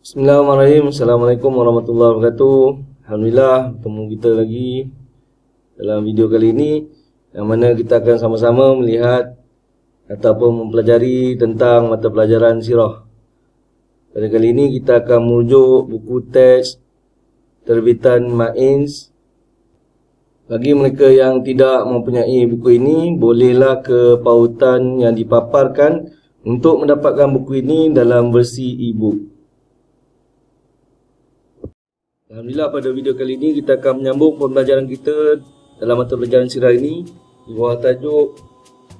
Bismillahirrahmanirrahim. Assalamualaikum warahmatullahi wabarakatuh. Alhamdulillah bertemu kita lagi dalam video kali ini, yang mana kita akan sama-sama melihat ataupun mempelajari tentang mata pelajaran sirah. Pada kali ini kita akan merujuk buku teks terbitan Mains. Bagi mereka yang tidak mempunyai buku ini, bolehlah ke pautan yang dipaparkan untuk mendapatkan buku ini dalam versi e-book. Alhamdulillah, pada video kali ini kita akan menyambung pembelajaran kita dalam mata pelajaran sirah ini di bawah tajuk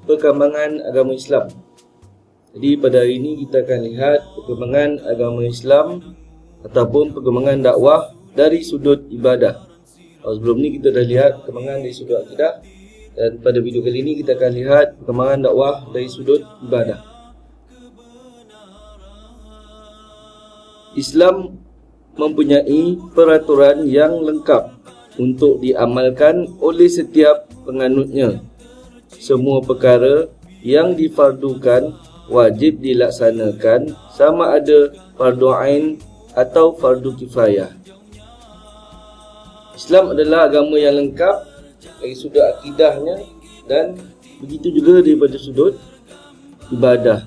Perkembangan Agama Islam. Jadi pada hari ini kita akan lihat perkembangan agama Islam ataupun perkembangan dakwah dari sudut ibadah. Sebelum ni kita dah lihat perkembangan dari sudut akidah, dan pada video kali ini kita akan lihat perkembangan dakwah dari sudut ibadah. Islam mempunyai peraturan yang lengkap untuk diamalkan oleh setiap penganutnya. Semua perkara yang difardukan wajib dilaksanakan, sama ada fardu ain atau fardu kifayah. Islam adalah agama yang lengkap dari sudut akidahnya, dan begitu juga daripada sudut ibadah,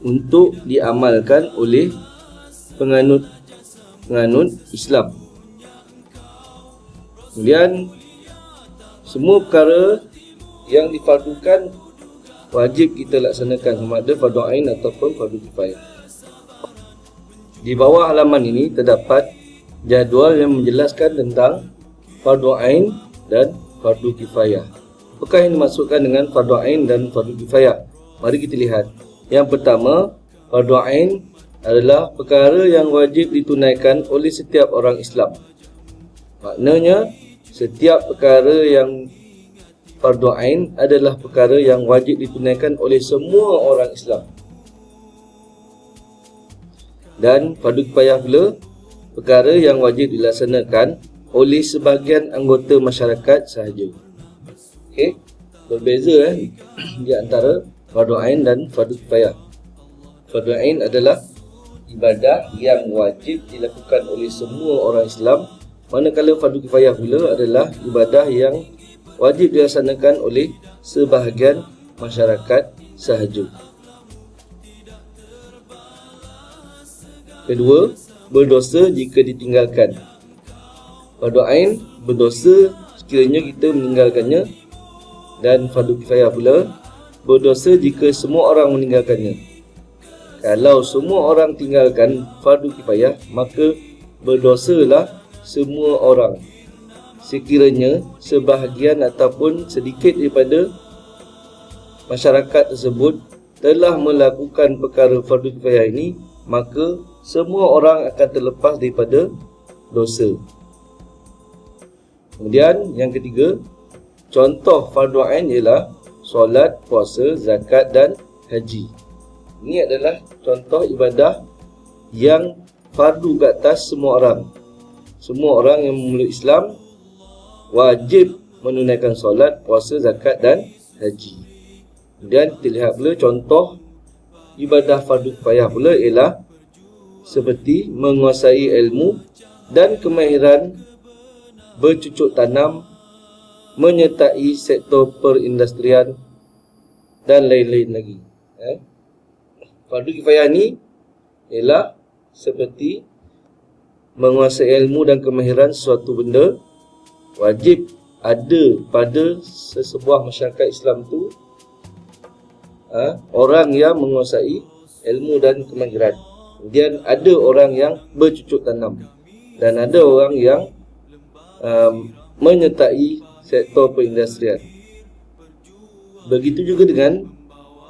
untuk diamalkan oleh penganut Islam. Kemudian semua perkara yang difardukan wajib kita laksanakan, sama ada fardu ain ataupun fardu kifayah. Di bawah halaman ini terdapat jadual yang menjelaskan tentang fardu ain dan fardu kifayah. Apakah yang dimaksudkan dengan fardu ain dan fardu kifayah? Mari kita lihat. Yang pertama, fardu ain adalah perkara yang wajib ditunaikan oleh setiap orang Islam. Maknanya, setiap perkara yang fardu ain adalah perkara yang wajib ditunaikan oleh semua orang Islam. Dan fardu kifayah pula perkara yang wajib dilaksanakan oleh sebahagian anggota masyarakat sahaja. Okey, berbeza di antara fardu ain dan fardu kifayah. Fardu ain adalah ibadah yang wajib dilakukan oleh semua orang Islam, manakala fardu kifayah pula adalah ibadah yang wajib dilaksanakan oleh sebahagian masyarakat sahaja. Kedua, berdosa jika ditinggalkan. Fardu ain berdosa sekiranya kita meninggalkannya, dan fardu kifayah pula berdosa jika semua orang meninggalkannya. Kalau semua orang tinggalkan fardu kifayah, maka berdosalah semua orang, sekiranya sebahagian ataupun sedikit daripada masyarakat tersebut telah melakukan perkara fardu kifayah ini, maka semua orang akan terlepas daripada dosa. Kemudian yang ketiga, contoh fardu ain ialah solat, puasa, zakat dan haji. Ini adalah contoh ibadah yang fardu ke atas semua orang. Semua orang yang memeluk Islam wajib menunaikan solat, puasa, zakat dan haji. Kemudian kita lihat pula contoh ibadah fardu kifayah pula ialah seperti menguasai ilmu dan kemahiran bercucuk tanam, menyertai sektor perindustrian dan lain-lain lagi. Fardu kifayah ni ialah seperti menguasai ilmu dan kemahiran sesuatu benda, wajib ada pada sesebuah masyarakat Islam tu orang yang menguasai ilmu dan kemahiran. Kemudian ada orang yang bercucuk tanam, dan ada orang yang menyertai sektor perindustrian. Begitu juga dengan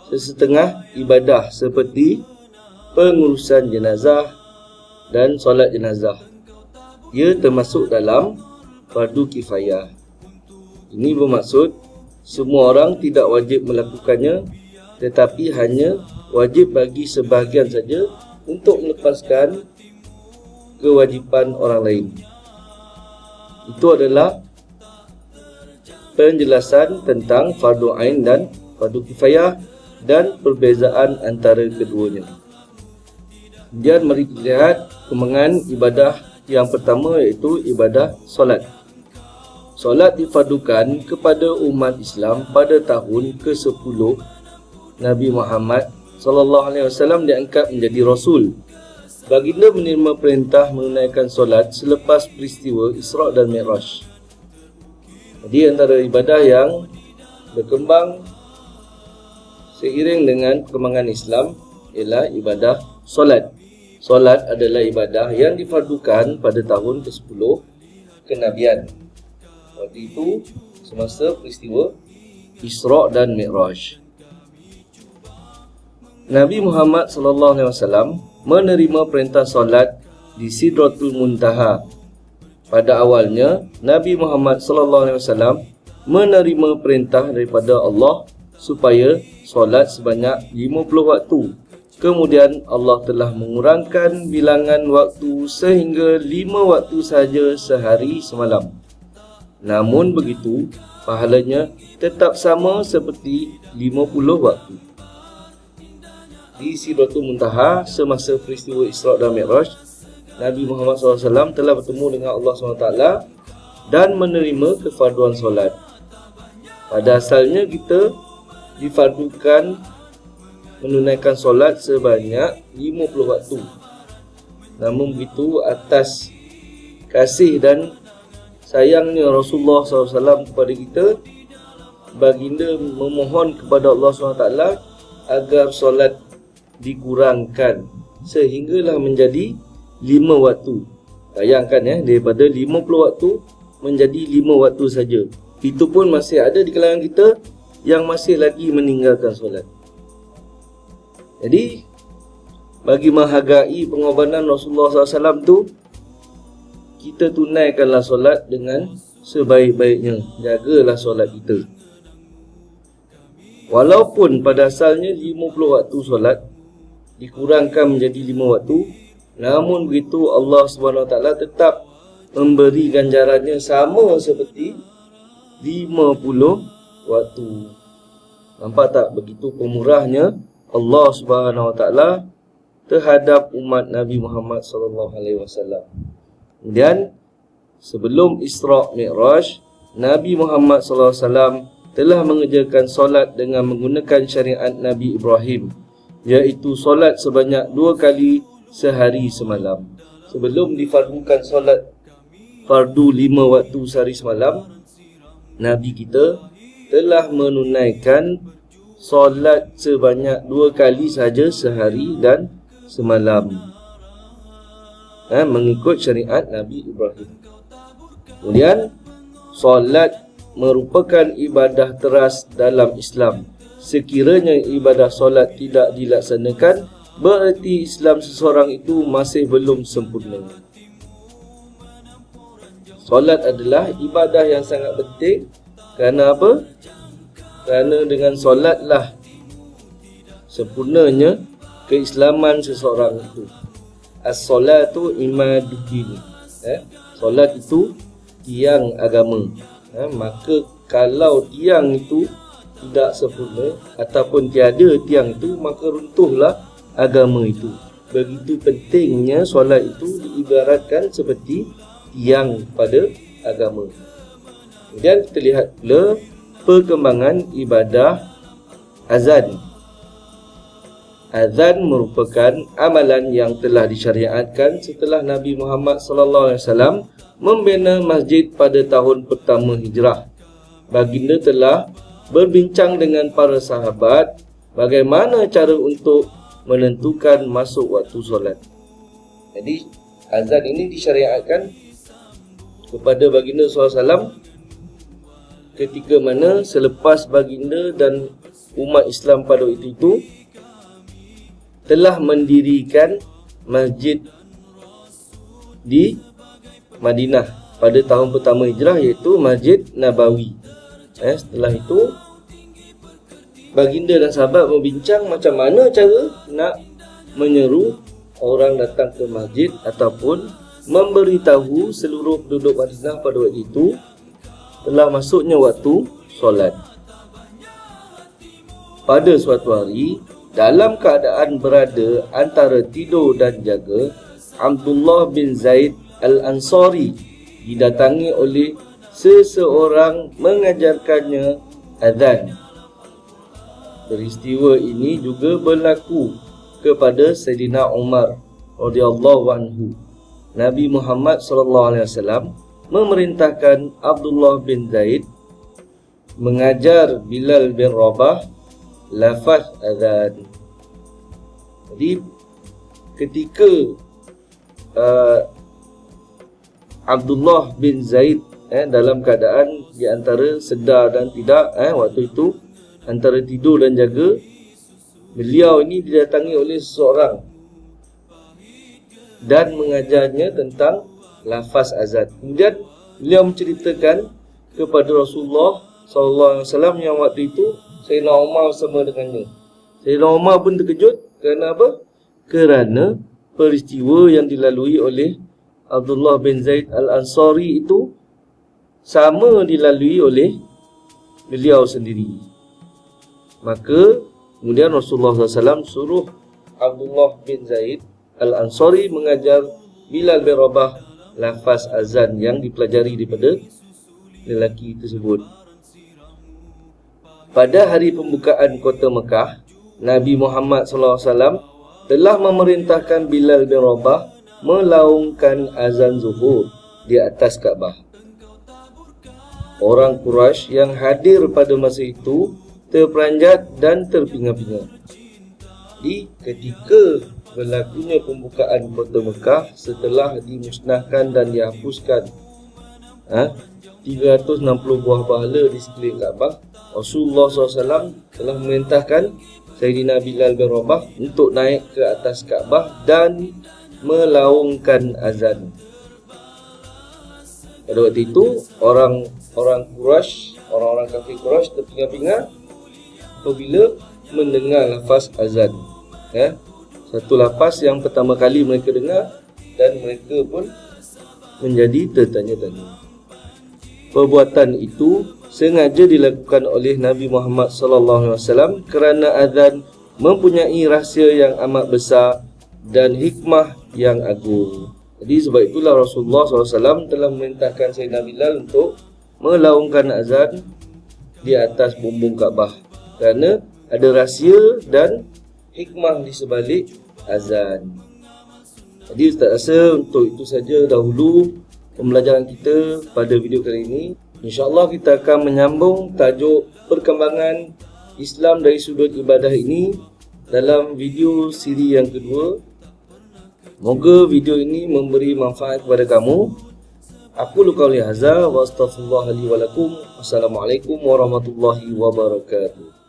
sesetengah ibadah seperti pengurusan jenazah dan solat jenazah. Ia termasuk dalam fardu kifayah. Ini bermaksud semua orang tidak wajib melakukannya, tetapi hanya wajib bagi sebahagian saja untuk melepaskan kewajipan orang lain. Itu adalah penjelasan tentang fardu ain dan fardu kifayah dan perbezaan antara keduanya. Kemudian mari kita lihat perkembangan ibadah yang pertama, iaitu ibadah solat. Solat difardukan kepada umat Islam pada tahun ke-10 Nabi Muhammad SAW diangkat menjadi Rasul. Baginda menerima perintah menunaikan solat selepas peristiwa Isra' dan Mi'raj. Jadi antara ibadah yang berkembang seiring dengan perkembangan Islam ialah ibadah solat. Solat adalah ibadah yang difardukan pada tahun ke-10 kenabian. Waktu itu semasa peristiwa Isra' dan Mi'raj. Nabi Muhammad SAW menerima perintah solat di Sidratul Muntaha. Pada awalnya, Nabi Muhammad SAW menerima perintah daripada Allah supaya solat sebanyak 50 waktu. Kemudian Allah telah mengurangkan bilangan waktu sehingga 5 waktu sahaja sehari semalam. Namun begitu, pahalanya tetap sama seperti 50 waktu. Di Sidratul Muntaha semasa peristiwa Isra' dan Mi'raj, Nabi Muhammad SAW telah bertemu dengan Allah SWT dan menerima kefarduan solat. Pada asalnya kita difardukan menunaikan solat sebanyak 50 waktu. Namun begitu, atas kasih dan sayangnya Rasulullah SAW kepada kita, baginda memohon kepada Allah SWT agar solat dikurangkan sehinggalah menjadi 5 waktu. Bayangkan daripada 50 waktu menjadi 5 waktu saja. Itu pun masih ada di kalangan kita yang masih lagi meninggalkan solat. Jadi, bagi menghargai pengorbanan Rasulullah SAW tu, kita tunaikanlah solat dengan sebaik-baiknya. Jagalah solat kita. Walaupun pada asalnya 50 waktu solat dikurangkan menjadi 5 waktu, namun begitu Allah SWT tetap memberi ganjarannya sama seperti 50 waktu. Nampak tak begitu pemurahnya Allah SWT terhadap umat Nabi Muhammad SAW. Kemudian sebelum Isra' Mi'raj, Nabi Muhammad SAW telah mengerjakan solat dengan menggunakan syariat Nabi Ibrahim, iaitu solat sebanyak 2 kali sehari semalam. Sebelum difardukan solat fardu 5 waktu sehari semalam, Nabi kita telah menunaikan solat sebanyak 2 kali saja sehari dan semalam, mengikut syariat Nabi Ibrahim. Kemudian, solat merupakan ibadah teras dalam Islam. Sekiranya ibadah solat tidak dilaksanakan, bererti Islam seseorang itu masih belum sempurna. Solat adalah ibadah yang sangat penting. Kerana apa? Kerana dengan solatlah sempurnanya keislaman seseorang itu. As-solatu imaduddin. Solat itu tiang agama. Maka kalau tiang itu tidak sempurna ataupun tiada tiang itu, maka runtuhlah agama itu. Begitu pentingnya solat itu diibaratkan seperti tiang pada agama. Kemudian kita lihat pula perkembangan ibadah azan. Azan merupakan amalan yang telah disyariatkan setelah Nabi Muhammad SAW membina masjid pada tahun pertama hijrah. Baginda telah berbincang dengan para sahabat bagaimana cara untuk menentukan masuk waktu solat. Jadi azan ini disyariatkan kepada baginda SAW ketika mana selepas baginda dan umat Islam pada waktu itu telah mendirikan masjid di Madinah pada tahun pertama hijrah, iaitu Masjid Nabawi. Setelah itu baginda dan sahabat membincang macam mana cara nak menyeru orang datang ke masjid ataupun memberitahu seluruh penduduk Madinah pada waktu itu telah masuknya waktu solat. Pada suatu hari, dalam keadaan berada antara tidur dan jaga, Abdullah bin Zaid Al-Ansari didatangi oleh seseorang mengajarkannya azan. Peristiwa ini juga berlaku kepada Sayyidina Umar radhiyallahu anhu. Nabi Muhammad SAW memerintahkan Abdullah bin Zaid mengajar Bilal bin Rabah lafaz azan. Jadi ketika Abdullah bin Zaid dalam keadaan di antara sedar dan tidak, waktu itu antara tidur dan jaga, beliau ini didatangi oleh seseorang dan mengajarnya tentang lafaz azan. Kemudian beliau menceritakan kepada Rasulullah SAW yang waktu itu Sayyidina Umar bersama dengannya. Sayyidina Umar pun terkejut. Kerana apa? Kerana peristiwa yang dilalui oleh Abdullah bin Zaid Al-Ansari itu sama dilalui oleh beliau sendiri. Maka kemudian Rasulullah SAW suruh Abdullah bin Zaid Al-Ansari mengajar Bilal bin Rabah lafaz azan yang dipelajari daripada lelaki tersebut. Pada hari pembukaan kota Mekah, Nabi Muhammad SAW telah memerintahkan Bilal bin Rabah melaungkan azan zuhur di atas Kaabah. Orang Quraisy yang hadir pada masa itu terperanjat dan terpinga-pinga. Di ketika berlakunya pembukaan kota Mekah setelah dimusnahkan dan dihapuskan 360 buah bahala di sekeliling Kaabah, Rasulullah SAW telah memerintahkan Sayyidina Bilal bin Rabah untuk naik ke atas Kaabah dan melaungkan azan. Pada waktu itu orang Quraisy, orang-orang kafir Quraisy terpinga-pinga apabila mendengar lafaz azan. Satu lafaz yang pertama kali mereka dengar dan mereka pun menjadi tertanya-tanya. Perbuatan itu sengaja dilakukan oleh Nabi Muhammad SAW kerana azan mempunyai rahsia yang amat besar dan hikmah yang agung. Jadi sebab itulah Rasulullah SAW telah memerintahkan Sayyidina Bilal untuk melaungkan azan di atas bumbung Kaabah, kerana ada rahsia dan hikmah di sebalik azan. Jadi Ustaz rasa untuk itu saja dahulu pembelajaran kita pada video kali ini. InsyaAllah kita akan menyambung tajuk perkembangan Islam dari sudut ibadah ini dalam video siri yang kedua. Moga video ini memberi manfaat kepada kamu. Aku qauli hadza wa astaghfirullah li wa lakum. Assalamualaikum warahmatullahi wabarakatuh.